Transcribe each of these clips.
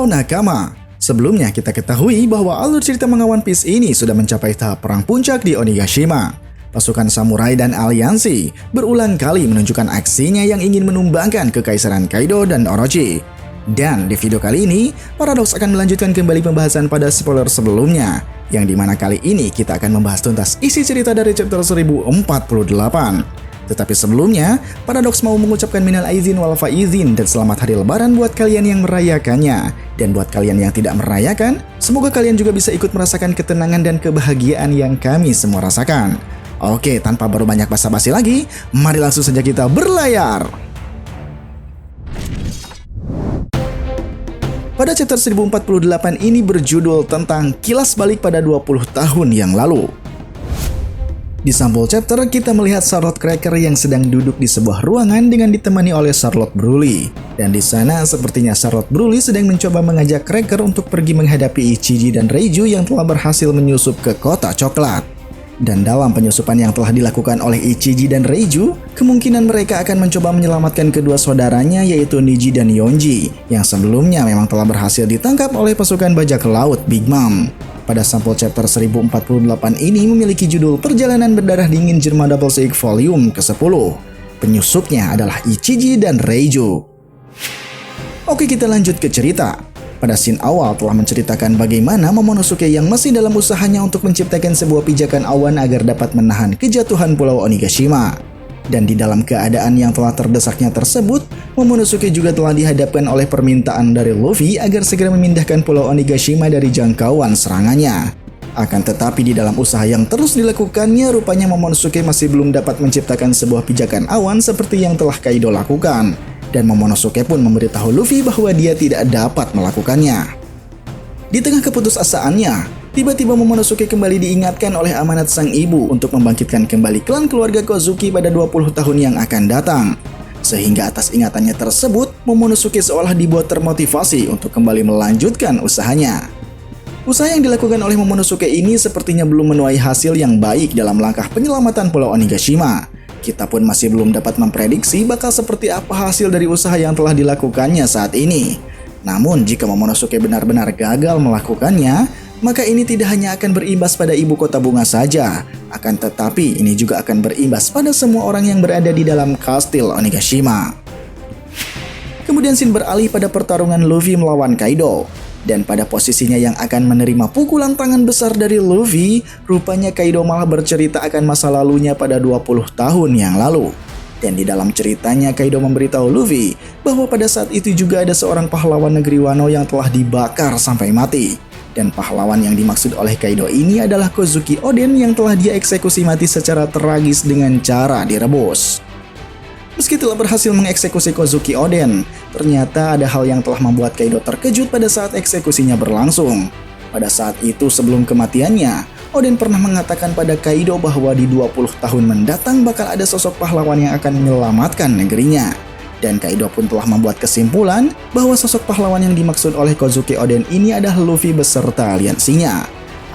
Nakama. Sebelumnya kita ketahui bahwa alur cerita manga One Piece ini sudah mencapai tahap perang puncak di Onigashima. Pasukan samurai dan aliansi berulang kali menunjukkan aksinya yang ingin menumbangkan kekaisaran Kaido dan Orochi. Dan di video kali ini, Paradox akan melanjutkan kembali pembahasan pada spoiler sebelumnya, yang dimana kali ini kita akan membahas tuntas isi cerita dari chapter 1048. Tetapi sebelumnya, Paradox mau mengucapkan minal aizin wal faizin dan selamat hari lebaran buat kalian yang merayakannya. Dan buat kalian yang tidak merayakan, semoga kalian juga bisa ikut merasakan ketenangan dan kebahagiaan yang kami semua rasakan. Oke, tanpa banyak basa-basi lagi, mari langsung saja kita berlayar. Pada chapter 1048 ini berjudul tentang kilas balik pada 20 tahun yang lalu. Di sampul chapter, kita melihat Charlotte Cracker yang sedang duduk di sebuah ruangan dengan ditemani oleh Charlotte Bruley. Dan di sana sepertinya Charlotte Bruley sedang mencoba mengajak Cracker untuk pergi menghadapi Ichiji dan Reiju yang telah berhasil menyusup ke kota coklat. Dan dalam penyusupan yang telah dilakukan oleh Ichiji dan Reiju, kemungkinan mereka akan mencoba menyelamatkan kedua saudaranya yaitu Niji dan Yonji, yang sebelumnya memang telah berhasil ditangkap oleh pasukan bajak laut Big Mom. Pada sampul chapter 1048 ini memiliki judul Perjalanan Berdarah Dingin Germa Double Six Volume ke-10. Penyusupnya adalah Ichiji dan Reiju. Oke, kita lanjut ke cerita. Pada scene awal telah menceritakan bagaimana Momonosuke yang masih dalam usahanya untuk menciptakan sebuah pijakan awan agar dapat menahan kejatuhan Pulau Onigashima. Dan di dalam keadaan yang telah terdesaknya tersebut, Momonosuke juga telah dihadapkan oleh permintaan dari Luffy agar segera memindahkan Pulau Onigashima dari jangkauan serangannya. Akan tetapi di dalam usaha yang terus dilakukannya, rupanya Momonosuke masih belum dapat menciptakan sebuah pijakan awan seperti yang telah Kaido lakukan. Dan Momonosuke pun memberitahu Luffy bahwa dia tidak dapat melakukannya. Di tengah keputusasaannya, tiba-tiba Momonosuke kembali diingatkan oleh amanat sang ibu untuk membangkitkan kembali klan keluarga Kozuki pada 20 tahun yang akan datang. Sehingga atas ingatannya tersebut, Momonosuke seolah dibuat termotivasi untuk kembali melanjutkan usahanya. Usaha yang dilakukan oleh Momonosuke ini sepertinya belum menuai hasil yang baik dalam langkah penyelamatan Pulau Onigashima. Kita pun masih belum dapat memprediksi bakal seperti apa hasil dari usaha yang telah dilakukannya saat ini. Namun jika Momonosuke benar-benar gagal melakukannya, maka ini tidak hanya akan berimbas pada ibu kota bunga saja, akan tetapi ini juga akan berimbas pada semua orang yang berada di dalam kastil Onigashima. Kemudian scene beralih pada pertarungan Luffy melawan Kaido. Dan pada posisinya yang akan menerima pukulan tangan besar dari Luffy, rupanya Kaido malah bercerita akan masa lalunya pada 20 tahun yang lalu. Dan di dalam ceritanya Kaido memberitahu Luffy bahwa pada saat itu juga ada seorang pahlawan negeri Wano yang telah dibakar sampai mati. Dan pahlawan yang dimaksud oleh Kaido ini adalah Kozuki Oden yang telah dia eksekusi mati secara tragis dengan cara direbus. Meski telah berhasil mengeksekusi Kozuki Oden, ternyata ada hal yang telah membuat Kaido terkejut pada saat eksekusinya berlangsung. Pada saat itu sebelum kematiannya, Oden pernah mengatakan pada Kaido bahwa di 20 tahun mendatang bakal ada sosok pahlawan yang akan menyelamatkan negerinya. Dan Kaido pun telah membuat kesimpulan bahwa sosok pahlawan yang dimaksud oleh Kozuki Oden ini adalah Luffy beserta aliansinya.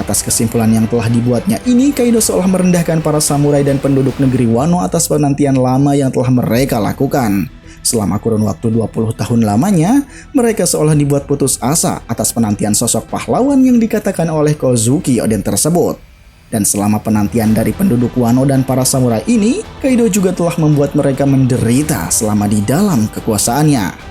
Atas kesimpulan yang telah dibuatnya ini, Kaido seolah merendahkan para samurai dan penduduk negeri Wano atas penantian lama yang telah mereka lakukan. Selama kurun waktu 20 tahun lamanya, mereka seolah dibuat putus asa atas penantian sosok pahlawan yang dikatakan oleh Kozuki Oden tersebut. Dan selama penantian dari penduduk Wano dan para samurai ini, Kaido juga telah membuat mereka menderita selama di dalam kekuasaannya.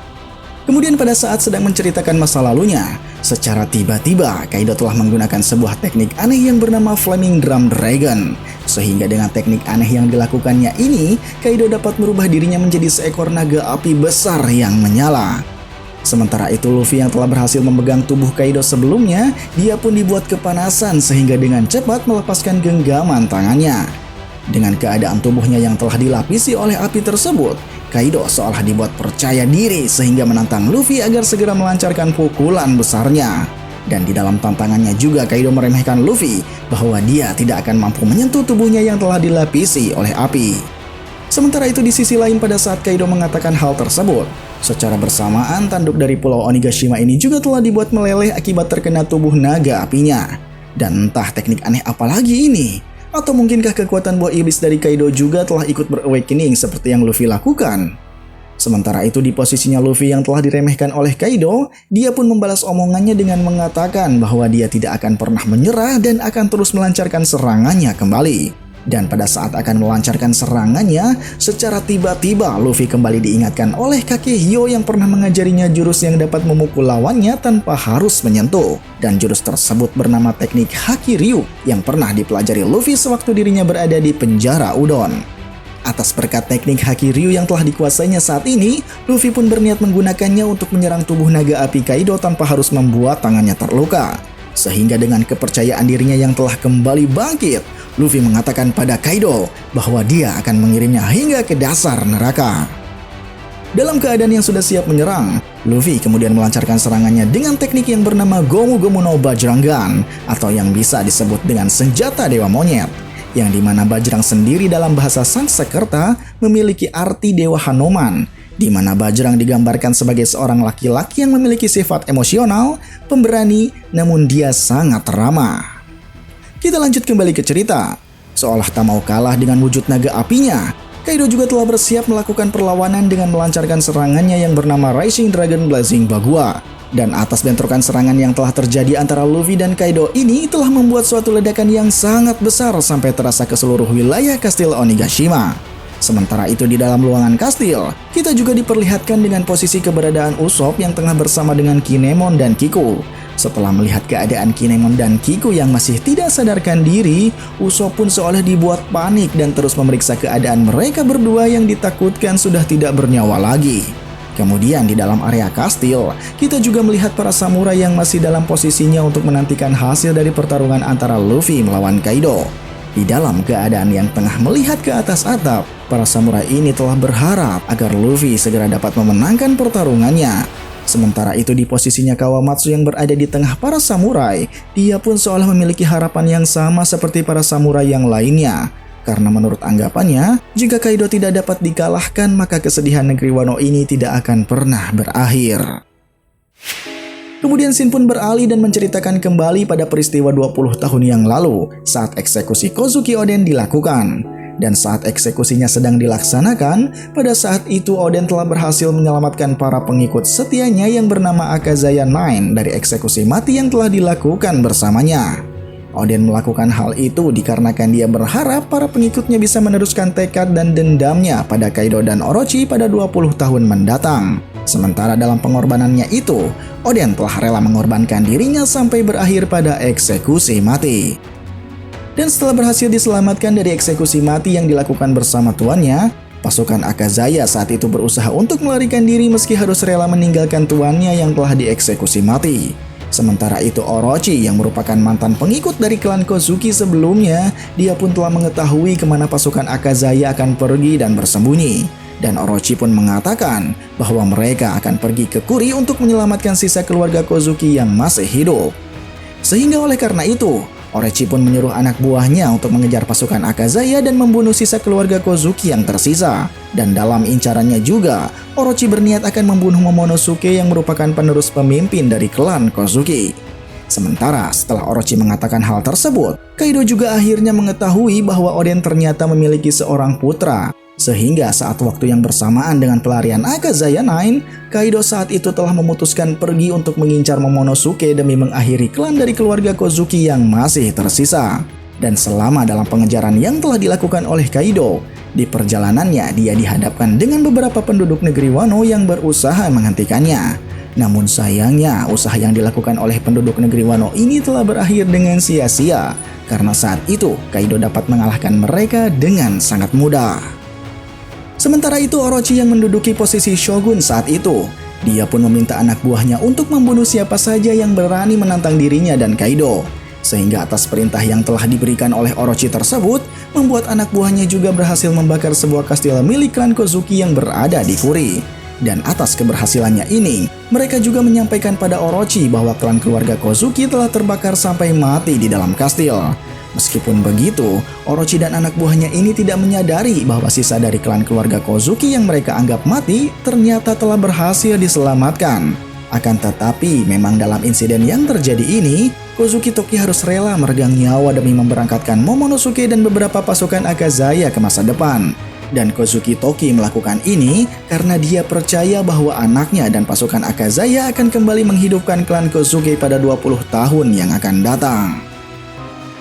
Kemudian pada saat sedang menceritakan masa lalunya, secara tiba-tiba Kaido telah menggunakan sebuah teknik aneh yang bernama Flaming Drum Dragon. Sehingga dengan teknik aneh yang dilakukannya ini, Kaido dapat merubah dirinya menjadi seekor naga api besar yang menyala. Sementara itu Luffy yang telah berhasil memegang tubuh Kaido sebelumnya, dia pun dibuat kepanasan sehingga dengan cepat melepaskan genggaman tangannya. Dengan keadaan tubuhnya yang telah dilapisi oleh api tersebut, Kaido seolah dibuat percaya diri sehingga menantang Luffy agar segera melancarkan pukulan besarnya. Dan di dalam tantangannya juga Kaido meremehkan Luffy bahwa dia tidak akan mampu menyentuh tubuhnya yang telah dilapisi oleh api. Sementara itu di sisi lain pada saat Kaido mengatakan hal tersebut, secara bersamaan tanduk dari Pulau Onigashima ini juga telah dibuat meleleh akibat terkena tubuh naga apinya. Dan entah teknik aneh apa lagi ini. Atau mungkinkah kekuatan buah iblis dari Kaido juga telah ikut berawakening seperti yang Luffy lakukan? Sementara itu di posisinya Luffy yang telah diremehkan oleh Kaido, dia pun membalas omongannya dengan mengatakan bahwa dia tidak akan pernah menyerah dan akan terus melancarkan serangannya kembali. Dan pada saat akan melancarkan serangannya, secara tiba-tiba Luffy kembali diingatkan oleh kakek Hyo yang pernah mengajarinya jurus yang dapat memukul lawannya tanpa harus menyentuh. Dan jurus tersebut bernama teknik Haki Ryu yang pernah dipelajari Luffy sewaktu dirinya berada di penjara Udon. Atas berkat teknik Haki Ryu yang telah dikuasainya saat ini, Luffy pun berniat menggunakannya untuk menyerang tubuh naga api Kaido tanpa harus membuat tangannya terluka. Sehingga dengan kepercayaan dirinya yang telah kembali bangkit, Luffy mengatakan pada Kaido bahwa dia akan mengirimnya hingga ke dasar neraka. Dalam keadaan yang sudah siap menyerang, Luffy kemudian melancarkan serangannya dengan teknik yang bernama Gomu Gomu no Bajrangan, atau yang bisa disebut dengan senjata Dewa Monyet, yang dimana Bajrang sendiri dalam bahasa Sanskerta memiliki arti Dewa Hanuman, di mana Bajrang digambarkan sebagai seorang laki-laki yang memiliki sifat emosional, pemberani, namun dia sangat ramah. Kita lanjut kembali ke cerita. Seolah tak mau kalah dengan wujud naga apinya, Kaido juga telah bersiap melakukan perlawanan dengan melancarkan serangannya yang bernama Rising Dragon Blazing Bagua. Dan atas bentrokan serangan yang telah terjadi antara Luffy dan Kaido ini telah membuat suatu ledakan yang sangat besar sampai terasa ke seluruh wilayah kastil Onigashima. Sementara itu di dalam ruangan kastil, kita juga diperlihatkan dengan posisi keberadaan Usopp yang tengah bersama dengan Kinemon dan Kiku. Setelah melihat keadaan Kinemon dan Kiku yang masih tidak sadarkan diri, Usopp pun seolah dibuat panik dan terus memeriksa keadaan mereka berdua yang ditakutkan sudah tidak bernyawa lagi. Kemudian di dalam area kastil, kita juga melihat para samurai yang masih dalam posisinya untuk menantikan hasil dari pertarungan antara Luffy melawan Kaido. Di dalam keadaan yang tengah melihat ke atas atap, para samurai ini telah berharap agar Luffy segera dapat memenangkan pertarungannya. Sementara itu di posisinya Kawamatsu yang berada di tengah para samurai, dia pun seolah memiliki harapan yang sama seperti para samurai yang lainnya. Karena menurut anggapannya, jika Kaido tidak dapat dikalahkan, maka kesedihan negeri Wano ini tidak akan pernah berakhir. Kemudian Shin pun beralih dan menceritakan kembali pada peristiwa 20 tahun yang lalu saat eksekusi Kozuki Oden dilakukan. Dan saat eksekusinya sedang dilaksanakan, pada saat itu Oden telah berhasil menyelamatkan para pengikut setianya yang bernama Akazaya 9 dari eksekusi mati yang telah dilakukan bersamanya. Oden melakukan hal itu dikarenakan dia berharap para pengikutnya bisa meneruskan tekad dan dendamnya pada Kaido dan Orochi pada 20 tahun mendatang. Sementara dalam pengorbanannya itu, Oden telah rela mengorbankan dirinya sampai berakhir pada eksekusi mati. Dan setelah berhasil diselamatkan dari eksekusi mati yang dilakukan bersama tuannya, pasukan Akazaya saat itu berusaha untuk melarikan diri meski harus rela meninggalkan tuannya yang telah dieksekusi mati. Sementara itu Orochi yang merupakan mantan pengikut dari klan Kozuki sebelumnya, dia pun telah mengetahui kemana pasukan Akazaya akan pergi dan bersembunyi. Dan Orochi pun mengatakan bahwa mereka akan pergi ke Kuri untuk menyelamatkan sisa keluarga Kozuki yang masih hidup. Sehingga oleh karena itu, Orochi pun menyuruh anak buahnya untuk mengejar pasukan Akazaya dan membunuh sisa keluarga Kozuki yang tersisa. Dan dalam incarannya juga, Orochi berniat akan membunuh Momonosuke yang merupakan penerus pemimpin dari klan Kozuki. Sementara setelah Orochi mengatakan hal tersebut, Kaido juga akhirnya mengetahui bahwa Oden ternyata memiliki seorang putra. Sehingga saat waktu yang bersamaan dengan pelarian Akazaya 9, Kaido saat itu telah memutuskan pergi untuk mengincar Momonosuke demi mengakhiri klan dari keluarga Kozuki yang masih tersisa. Dan selama dalam pengejaran yang telah dilakukan oleh Kaido, di perjalanannya dia dihadapkan dengan beberapa penduduk negeri Wano yang berusaha menghentikannya. Namun sayangnya usaha yang dilakukan oleh penduduk negeri Wano ini telah berakhir dengan sia-sia, karena saat itu Kaido dapat mengalahkan mereka dengan sangat mudah. Sementara itu Orochi yang menduduki posisi shogun saat itu, dia pun meminta anak buahnya untuk membunuh siapa saja yang berani menantang dirinya dan Kaido. Sehingga atas perintah yang telah diberikan oleh Orochi tersebut, membuat anak buahnya juga berhasil membakar sebuah kastil milik klan Kozuki yang berada di Kuri. Dan atas keberhasilannya ini, mereka juga menyampaikan pada Orochi bahwa klan keluarga Kozuki telah terbakar sampai mati di dalam kastil. Meskipun begitu, Orochi dan anak buahnya ini tidak menyadari bahwa sisa dari klan keluarga Kozuki yang mereka anggap mati ternyata telah berhasil diselamatkan. Akan tetapi, memang dalam insiden yang terjadi ini, Kozuki Toki harus rela meregang nyawa demi memberangkatkan Momonosuke dan beberapa pasukan Akazaya ke masa depan. Dan Kozuki Toki melakukan ini karena dia percaya bahwa anaknya dan pasukan Akazaya akan kembali menghidupkan klan Kozuki pada 20 tahun yang akan datang.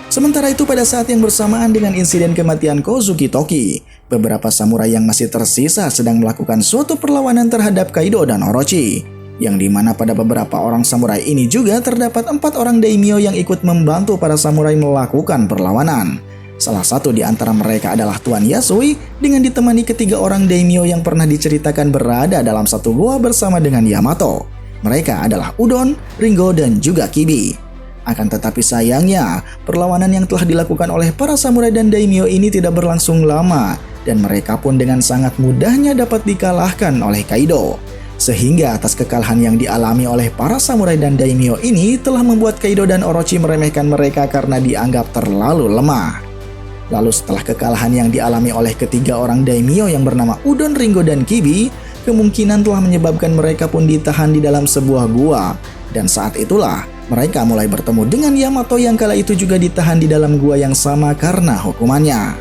Sementara itu pada saat yang bersamaan dengan insiden kematian Kozuki Toki, beberapa samurai yang masih tersisa sedang melakukan suatu perlawanan terhadap Kaido dan Orochi, yang dimana pada beberapa orang samurai ini juga terdapat 4 orang daimyo yang ikut membantu para samurai melakukan perlawanan. Salah satu di antara mereka adalah Tuan Yasui dengan ditemani ketiga orang daimyo yang pernah diceritakan berada dalam satu gua bersama dengan Yamato. Mereka adalah Udon, Ringo, dan juga Kibi. Akan tetapi sayangnya, perlawanan yang telah dilakukan oleh para samurai dan daimyo ini tidak berlangsung lama, dan mereka pun dengan sangat mudahnya dapat dikalahkan oleh Kaido. Sehingga atas kekalahan yang dialami oleh para samurai dan daimyo ini telah membuat Kaido dan Orochi meremehkan mereka karena dianggap terlalu lemah. Lalu setelah kekalahan yang dialami oleh ketiga orang daimyo yang bernama Udon, Ringo, dan Kibi, kemungkinan telah menyebabkan mereka pun ditahan di dalam sebuah gua. Dan saat itulah mereka mulai bertemu dengan Yamato yang kala itu juga ditahan di dalam gua yang sama karena hukumannya.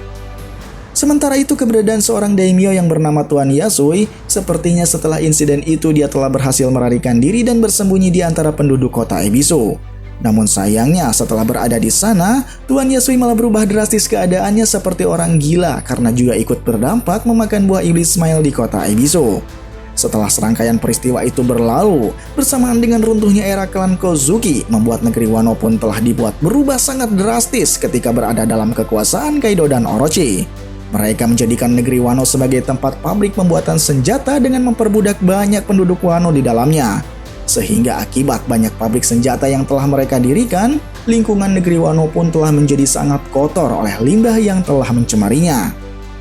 Sementara itu keberadaan seorang daimyo yang bernama Tuan Yasui, sepertinya setelah insiden itu dia telah berhasil melarikan diri dan bersembunyi di antara penduduk kota Ebisu. Namun sayangnya setelah berada di sana, Tuan Yasui malah berubah drastis keadaannya seperti orang gila karena juga ikut berdampak memakan buah iblis Smile di kota Ebisu. Setelah serangkaian peristiwa itu berlalu, bersamaan dengan runtuhnya era klan Kozuki, membuat negeri Wano pun telah dibuat berubah sangat drastis ketika berada dalam kekuasaan Kaido dan Orochi. Mereka menjadikan negeri Wano sebagai tempat pabrik pembuatan senjata dengan memperbudak banyak penduduk Wano di dalamnya. Sehingga akibat banyak pabrik senjata yang telah mereka dirikan, lingkungan negeri Wano pun telah menjadi sangat kotor oleh limbah yang telah mencemarinya.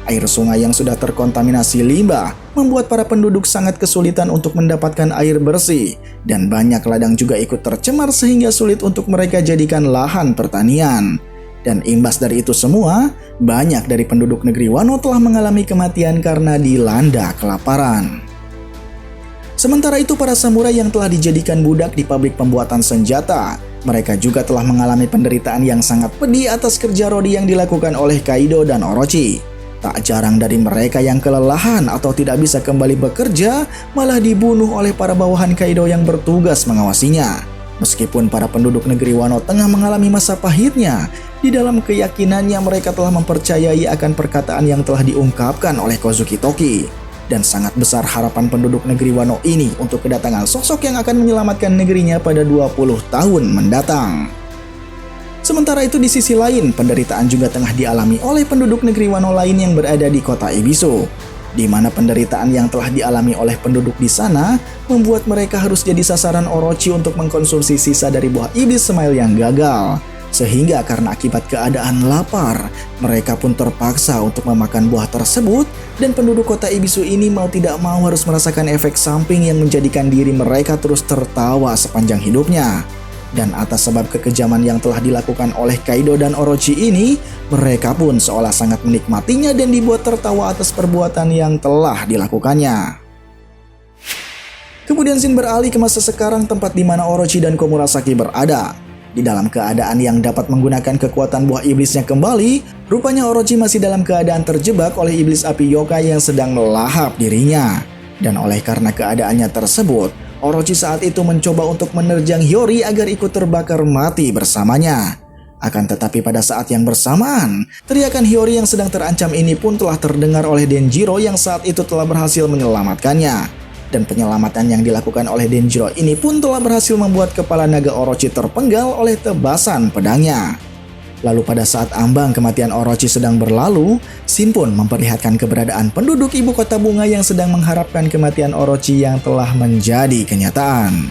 Air sungai yang sudah terkontaminasi limbah membuat para penduduk sangat kesulitan untuk mendapatkan air bersih, dan banyak ladang juga ikut tercemar sehingga sulit untuk mereka jadikan lahan pertanian. Dan imbas dari itu semua, banyak dari penduduk negeri Wano telah mengalami kematian karena dilanda kelaparan. Sementara itu para samurai yang telah dijadikan budak di pabrik pembuatan senjata, mereka juga telah mengalami penderitaan yang sangat pedih atas kerja rodi yang dilakukan oleh Kaido dan Orochi. Tak jarang dari mereka yang kelelahan atau tidak bisa kembali bekerja malah dibunuh oleh para bawahan Kaido yang bertugas mengawasinya. Meskipun para penduduk negeri Wano tengah mengalami masa pahitnya, di dalam keyakinannya mereka telah mempercayai akan perkataan yang telah diungkapkan oleh Kozuki Toki. Dan sangat besar harapan penduduk negeri Wano ini untuk kedatangan sosok yang akan menyelamatkan negerinya pada 20 tahun mendatang. Sementara itu di sisi lain, penderitaan juga tengah dialami oleh penduduk negeri Wano lain yang berada di kota Ebisu, di mana penderitaan yang telah dialami oleh penduduk di sana membuat mereka harus jadi sasaran Orochi untuk mengkonsumsi sisa dari buah iblis Smile yang gagal. Sehingga karena akibat keadaan lapar, mereka pun terpaksa untuk memakan buah tersebut, dan penduduk kota Ebisu ini mau tidak mau harus merasakan efek samping yang menjadikan diri mereka terus tertawa sepanjang hidupnya. Dan atas sebab kekejaman yang telah dilakukan oleh Kaido dan Orochi ini, mereka pun seolah sangat menikmatinya dan dibuat tertawa atas perbuatan yang telah dilakukannya. Kemudian scene beralih ke masa sekarang, tempat di mana Orochi dan Komurasaki berada. Di dalam keadaan yang dapat menggunakan kekuatan buah iblisnya kembali, rupanya Orochi masih dalam keadaan terjebak oleh iblis api yokai yang sedang melahap dirinya. Dan oleh karena keadaannya tersebut, Orochi saat itu mencoba untuk menerjang Hiyori agar ikut terbakar mati bersamanya. Akan tetapi pada saat yang bersamaan, teriakan Hiyori yang sedang terancam ini pun telah terdengar oleh Denjiro yang saat itu telah berhasil menyelamatkannya. Dan penyelamatan yang dilakukan oleh Denjiro ini pun telah berhasil membuat kepala naga Orochi terpenggal oleh tebasan pedangnya. Lalu pada saat ambang kematian Orochi sedang berlalu, Shin pun memperlihatkan keberadaan penduduk ibu kota bunga yang sedang mengharapkan kematian Orochi yang telah menjadi kenyataan.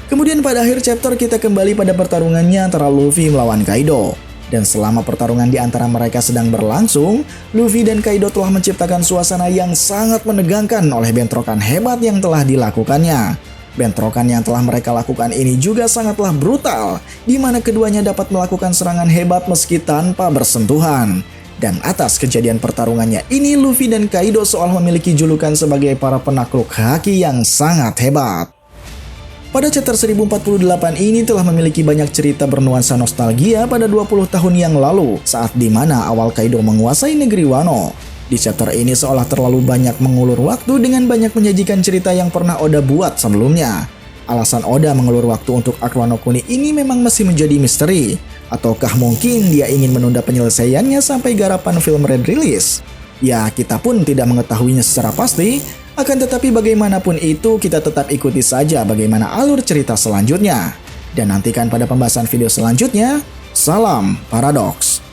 Kemudian pada akhir chapter kita kembali pada pertarungannya antara Luffy melawan Kaido. Dan selama pertarungan di antara mereka sedang berlangsung, Luffy dan Kaido telah menciptakan suasana yang sangat menegangkan oleh bentrokan hebat yang telah dilakukannya. Bentrokan yang telah mereka lakukan ini juga sangatlah brutal, di mana keduanya dapat melakukan serangan hebat meski tanpa bersentuhan. Dan atas kejadian pertarungannya ini, Luffy dan Kaido seolah memiliki julukan sebagai para penakluk haki yang sangat hebat. Pada chapter 1048 ini telah memiliki banyak cerita bernuansa nostalgia pada 20 tahun yang lalu, saat dimana awal Kaido menguasai negeri Wano. Di chapter ini seolah terlalu banyak mengulur waktu dengan banyak menyajikan cerita yang pernah Oda buat sebelumnya. Alasan Oda mengulur waktu untuk Arc Wano Kuni ini memang masih menjadi misteri. Ataukah mungkin dia ingin menunda penyelesaiannya sampai garapan film Red rilis? Ya, kita pun tidak mengetahuinya secara pasti, akan tetapi bagaimanapun itu kita tetap ikuti saja bagaimana alur cerita selanjutnya. Dan nantikan pada pembahasan video selanjutnya. Salam Paradox.